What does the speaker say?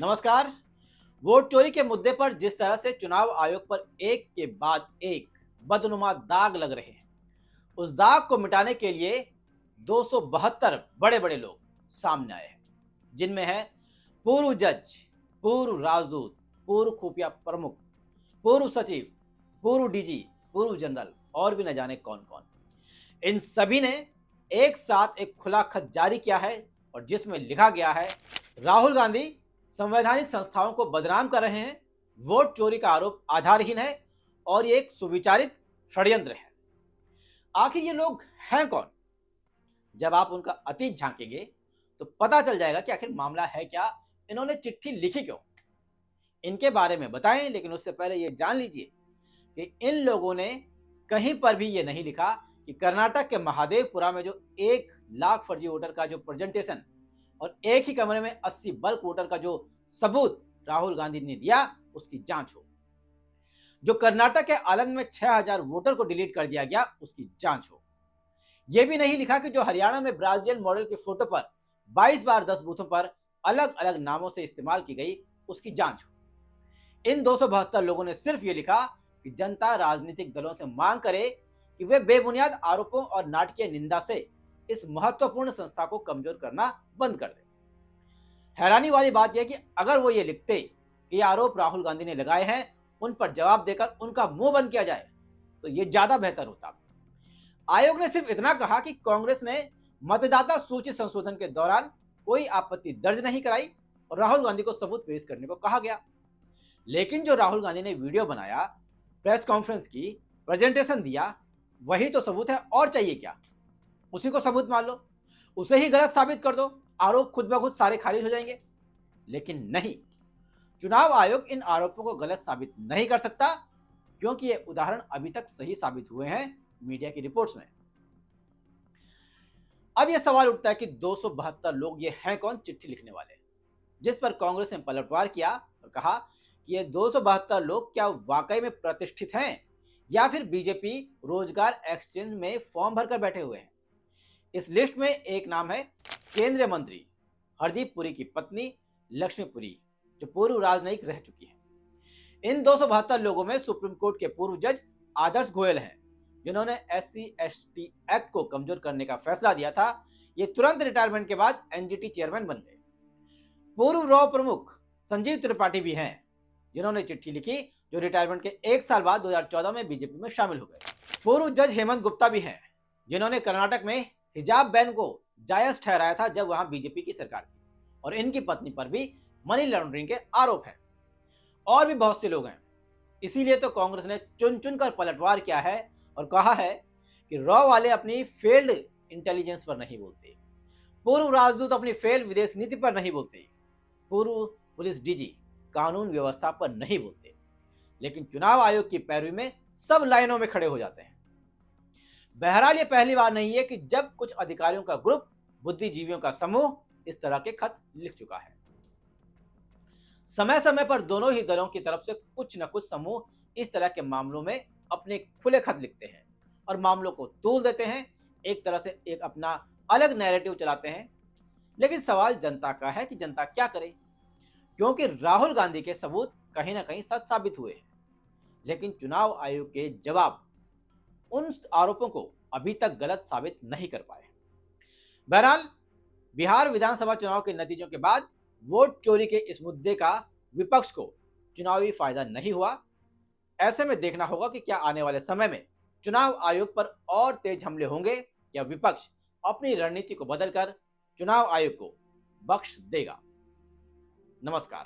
नमस्कार। वोट चोरी के मुद्दे पर जिस तरह से चुनाव आयोग पर एक के बाद एक बदनुमा दाग लग रहे हैं, उस दाग को मिटाने के लिए 272 बड़े बड़े लोग सामने आए हैं, जिनमें है पूर्व जज, पूर्व राजदूत, पूर्व खुफिया प्रमुख, पूर्व सचिव, पूर्व डीजी, पूर्व जनरल और भी न जाने कौन कौन। इन सभी ने एक साथ एक खुला खत जारी किया है और जिसमें लिखा गया है, राहुल गांधी संवैधानिक संस्थाओं को बदनाम कर रहे हैं, वोट चोरी का आरोप आधारहीन है और ये एक सुविचारित षड्यंत्र है। आखिर ये लोग हैं कौन? जब आप उनका अतीत झांकेंगे तो पता चल जाएगा कि आखिर मामला है क्या, इन्होंने चिट्ठी लिखी क्यों। इनके बारे में बताएं, लेकिन उससे पहले ये जान लीजिए कि इन लोगों ने कहीं पर भी ये नहीं लिखा कि कर्नाटक के महादेवपुरा में जो 1 लाख फर्जी वोटर का जो प्रेजेंटेशन और एक ही कमरे में 80 बल्क वोटर का जो सबूत राहुल गांधी ने दिया, उसकी जांच हो। जो कर्नाटक के आलंद में 6000 वोटर को डिलीट कर दिया गया, उसकी जांच हो। यह भी नहीं लिखा कि जो हरियाणा में ब्राजीलियन मॉडल के फोटो पर 22 बार 10 बूथों पर अलग अलग नामों से इस्तेमाल की गई, उसकी जांच हो। इन 272 लोगों ने सिर्फ ये लिखा कि जनता राजनीतिक दलों से मांग करे कि वे बेबुनियाद आरोपों और नाटकीय निंदा से इस महत्वपूर्ण संस्था को कमजोर करना बंद कर दे। हैरानी वाली बात यह कि अगर वो ये लिखते कि ये आरोप राहुल गांधी ने लगाए हैं, उन पर जवाब देकर उनका मुंह बंद किया जाए, तो ये ज्यादा बेहतर होता। आयोग ने सिर्फ इतना कहा कि कांग्रेस ने मतदाता सूची संशोधन के दौरान कोई आपत्ति दर्ज नहीं कराई और राहुल गांधी को सबूत पेश करने को कहा गया। लेकिन जो राहुल गांधी ने वीडियो बनाया, प्रेस कॉन्फ्रेंस की, प्रेजेंटेशन दिया, वही तो सबूत है। और चाहिए क्या? उसी को सबूत मान लो, उसे ही गलत साबित कर दो, आरोप खुद ब खुद सारे खारिज हो जाएंगे। लेकिन नहीं, चुनाव आयोग इन आरोपों को गलत साबित नहीं कर सकता, क्योंकि ये उदाहरण अभी तक सही साबित हुए हैं मीडिया की रिपोर्ट्स में। अब यह सवाल उठता है कि 272 लोग ये हैं कौन चिट्ठी लिखने वाले, जिस पर कांग्रेस ने पलटवार किया और कहा कि ये 272 लोग क्या वाकई में प्रतिष्ठित हैं या फिर बीजेपी रोजगार एक्सचेंज में फॉर्म भरकर बैठे हुए हैं। इस लिस्ट में एक नाम है केंद्रीय मंत्री हरदीप पुरी की पत्नी लक्ष्मी पुरी, जो पूर्व राजनयिक रह चुकी है। इन 272 लोगों में सुप्रीम कोर्ट के पूर्व जज आदर्श गोयल हैं, जिन्होंने SC/ST एक्ट को कमजोर करने का फैसला दिया था। ये तुरंत रिटायरमेंट के बाद NGT चेयरमैन बन गए। पूर्व रॉ प्रमुख संजीव त्रिपाठी भी हैं, जिन्होंने चिट्ठी लिखी, जो रिटायरमेंट के 1 साल बाद 2014 में बीजेपी में शामिल हो गए। पूर्व जज हेमंत गुप्ता भी हैं, जिन्होंने कर्नाटक में हिजाब बैन को जायज ठहराया था जब वहां बीजेपी की सरकार थी, और इनकी पत्नी पर भी मनी लॉन्ड्रिंग के आरोप हैं। और भी बहुत से लोग हैं। इसीलिए तो कांग्रेस ने चुन चुनकर पलटवार किया है और कहा है कि रॉ वाले अपनी फेल्ड इंटेलिजेंस पर नहीं बोलते, पूर्व राजदूत अपनी फेल्ड विदेश नीति पर नहीं बोलते, पूर्व पुलिस डीजी कानून व्यवस्था पर नहीं बोलते, लेकिन चुनाव आयोग की पैरवी में सब लाइनों में खड़े हो जाते हैं। बहरहाल ये पहली बार नहीं है कि जब कुछ अधिकारियों का ग्रुप, बुद्धिजीवियों का समूह इस तरह के खत लिख चुका है। समय समय पर दोनों ही दलों की तरफ से कुछ न कुछ समूह इस तरह के मामलों में अपने खुले खत लिखते हैं और मामलों को तूल देते हैं, एक तरह से एक अपना अलग नैरेटिव चलाते हैं। लेकिन सवाल जनता का है कि जनता क्या करे, क्योंकि राहुल गांधी के सबूत कहीं ना कहीं सच साबित हुए हैं, लेकिन चुनाव आयोग के जवाब उन आरोपों को अभी तक गलत साबित नहीं कर पाए। बहरहाल बिहार विधानसभा चुनाव के नतीजों के बाद वोट चोरी के इस मुद्दे का विपक्ष को चुनावी फायदा नहीं हुआ। ऐसे में देखना होगा कि क्या आने वाले समय में चुनाव आयोग पर और तेज हमले होंगे या विपक्ष अपनी रणनीति को बदलकर चुनाव आयोग को बख्श देगा। नमस्कार।